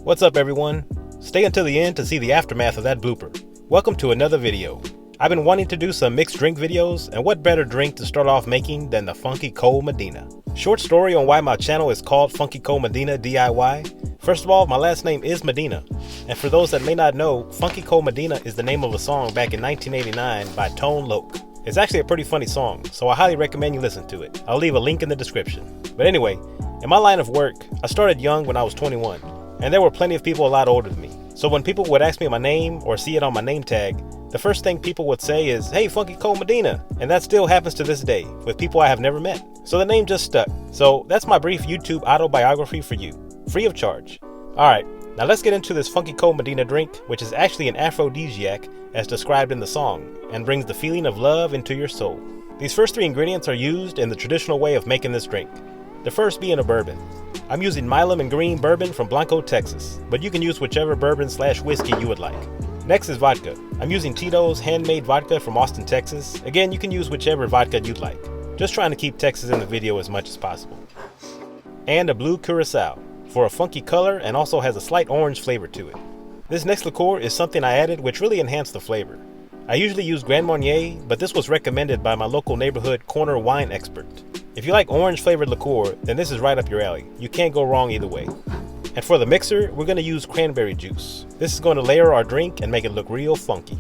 What's up everyone? Stay until the end to see the aftermath of that blooper. Welcome to another video. I've been wanting to do some mixed drink videos, and what better drink to start off making than the Funky Cold Medina. Short story on why my channel is called Funky Cold Medina DIY. First of all, my last name is Medina, and for those that may not know, Funky Cold Medina is the name of a song back in 1989 by Tone Loc. It's actually a pretty funny song, so I highly recommend you listen to it. I'll leave a link in the description. But anyway, in my line of work, I started young when I was 21. And there were plenty of people a lot older than me. So when people would ask me my name or see it on my name tag, the first thing people would say is, "Hey, Funky Cold Medina." And that still happens to this day with people I have never met. So the name just stuck. So that's my brief YouTube autobiography for you, free of charge. Alright, now let's get into this Funky Cold Medina drink, which is actually an aphrodisiac as described in the song, and brings the feeling of love into your soul. These first three ingredients are used in the traditional way of making this drink. The first being a bourbon. I'm using Milam and Green bourbon from Blanco, Texas, but you can use whichever bourbon/whiskey you would like. Next is vodka. I'm using Tito's handmade vodka from Austin, Texas. Again, you can use whichever vodka you'd like. Just trying to keep Texas in the video as much as possible. And a blue Coo-Ruh-Sao for a funky color and also has a slight orange flavor to it. This next liqueur is something I added which really enhanced the flavor. I usually use Grand Marnier, but this was recommended by my local neighborhood corner wine expert. If you like orange flavored liqueur, then this is right up your alley. You can't go wrong either way. And for the mixer, we're going to use cranberry juice. This is going to layer our drink and make it look real funky.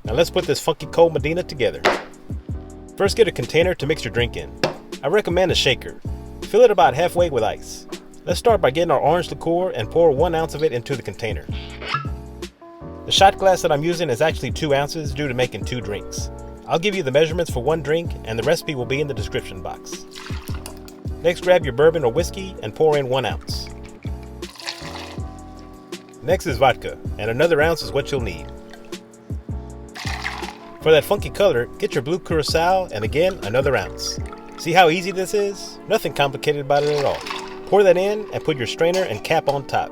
Now let's put this Funky Cold Medina together. First, get a container to mix your drink in. I recommend a shaker. Fill it about halfway with ice. Let's start by getting our orange liqueur and pour 1 ounce of it into the container. The shot glass that I'm using is actually 2 ounces due to making 2 drinks. I'll give you the measurements for 1 drink and the recipe will be in the description box. Next, grab your bourbon or whiskey and pour in 1 ounce. Next is vodka, and another ounce is what you'll need. For that funky color, get your blue Coo-Ruh-Sao and again another ounce. See how easy this is? Nothing complicated about it at all. Pour that in and put your strainer and cap on top.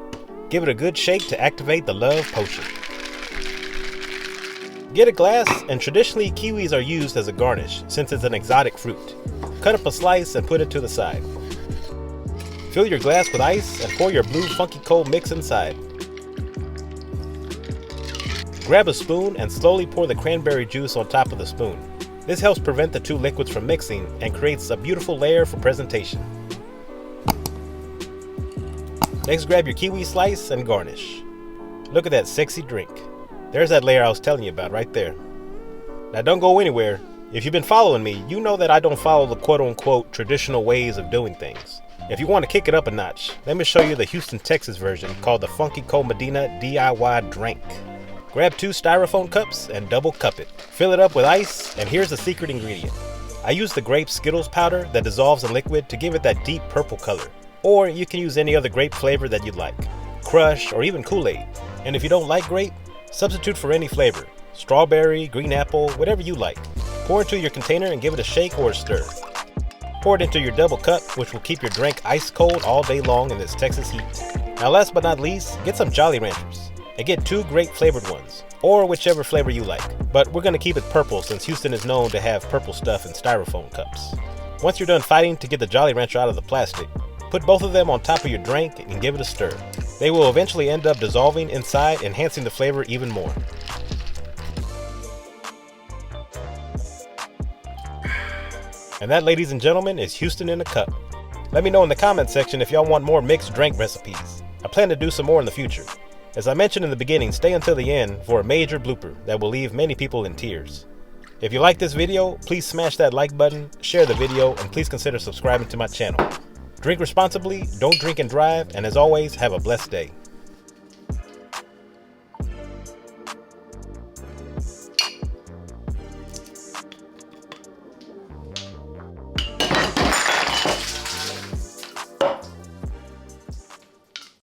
Give it a good shake to activate the love potion. Get a glass, and traditionally kiwis are used as a garnish since it's an exotic fruit. Cut up a slice and put it to the side. Fill your glass with ice and pour your blue Funky Cold mix inside. Grab a spoon and slowly pour the cranberry juice on top of the spoon. This helps prevent the 2 liquids from mixing and creates a beautiful layer for presentation. Next, grab your kiwi slice and garnish. Look at that sexy drink. There's that layer I was telling you about right there. Now don't go anywhere. If you've been following me, you know that I don't follow the quote-unquote traditional ways of doing things. If you want to kick it up a notch, let me show you the Houston, Texas version called the Funky Cold Medina DIY Drink. Grab 2 styrofoam cups and double cup it. Fill it up with ice, and here's the secret ingredient. I use the grape Skittles powder that dissolves in liquid to give it that deep purple color. Or you can use any other grape flavor that you'd like. Crush or even Kool-aid. And if you don't like grape, substitute for any flavor. Strawberry, green apple, whatever you like. Pour into your container and give it a shake or a stir. Pour it into your double cup, which will keep your drink ice cold all day long in this Texas heat. Now last but not least, get some Jolly Ranchers. And get 2 grape flavored ones, or whichever flavor you like. But we're going to keep it purple since Houston is known to have purple stuff in styrofoam cups. Once you're done fighting to get the Jolly Rancher out of the plastic, put both of them on top of your drink and give it a stir. They will eventually end up dissolving inside, enhancing the flavor even more. And that, ladies and gentlemen, is Houston in a cup. Let me know in the comment section if y'all want more mixed drink recipes. I plan to do some more in the future. As I mentioned in the beginning, stay until the end for a major blooper that will leave many people in tears. If you like this video, please smash that like button, share the video, and please consider subscribing to my channel. Drink responsibly, don't drink and drive, and as always, have a blessed day.